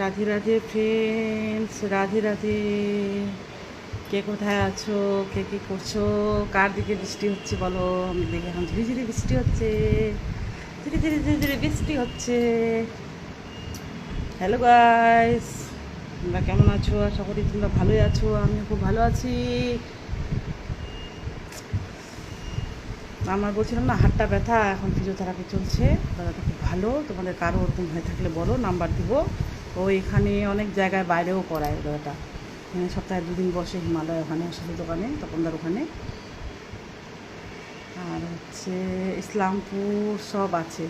Radhe Radhe friends, Radhe Radhe. কে কোথায় আছো, কে কী করছো, কার দিকে বৃষ্টি হচ্ছে বলো? আমাদের দিকে এখন ধীরে ধীরে বৃষ্টি হচ্ছে, ধীরে ধীরে ধীরে ধীরে বৃষ্টি হচ্ছে। হ্যালো গাইস, তোমরা কেমন আছো? আশা করি তোমরা ভালোই আছো, আমি খুব ভালো আছি। আমার বলছিলাম না, হাতটা ব্যথা, এখন ফিজিওথেরাপি চলছে। দাদাটা খুব ভালো, তোমাদের কারো ওরকম হয়ে থাকলে বলো, নাম্বার দিব। ও এখানে অনেক জায়গায় বাইরেও করায় দাদাটা। এখানে সপ্তাহে 2 দিন বসে হিমালয়, ওখানে আসলে দোকানে, তপনদার ওখানে। আর হচ্ছে ইসলামপুর সব আছে,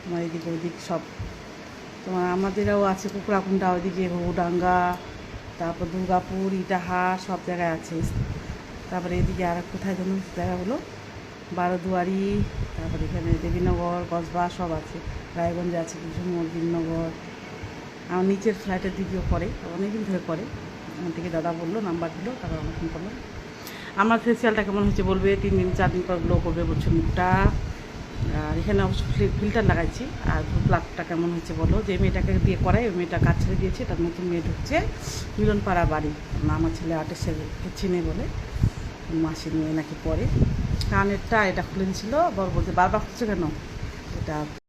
তোমার এদিক ওদিক সব। তোমার আমাদেরও আছে, কুকুরাকুন্ডা ওইদিকে, গৌডাঙ্গা, তারপর দুর্গাপুর, ইটাহার, সব জায়গায় আছে। তারপরে এদিকে আর কোথায় যেন জায়গাগুলো, বারোদুয়ারি, তারপরে এখানে দেবীনগর, কসবা সব আছে। রায়গঞ্জে আছে কিছু, মর্দিননগর। আমার নিচের ফ্ল্যাটের দিকেও করে, অনেকদিন ধরে করে। আমার থেকে দাদা বললো, নাম্বার দিল, তারপর আমার ফোন করলাম। আমার ফেসিয়ালটা কেমন হয়েছে বলবে, 3 দিন 4 দিন পর গ্লো করবে বলছে মুখটা। আর এখানে অবশ্য ফিল্টার লাগাইছি। আর প্লাগটা কেমন হয়েছে বলো? যে মেয়েটাকে দিয়ে করাই, ওই মেয়েটা কাজ ছেড়ে দিয়েছে, তার নতুন মেয়ে ঢুকছে। মিলনপাড়া বাড়ি, আমার ছেলে আর্টিস্টের চিনে বলে, মাসির মেয়ে নাকি পরে। কানেরটা এটা খুলে দিয়েছিল, বর বলতে বারবার খুঁজছে কেন এটা।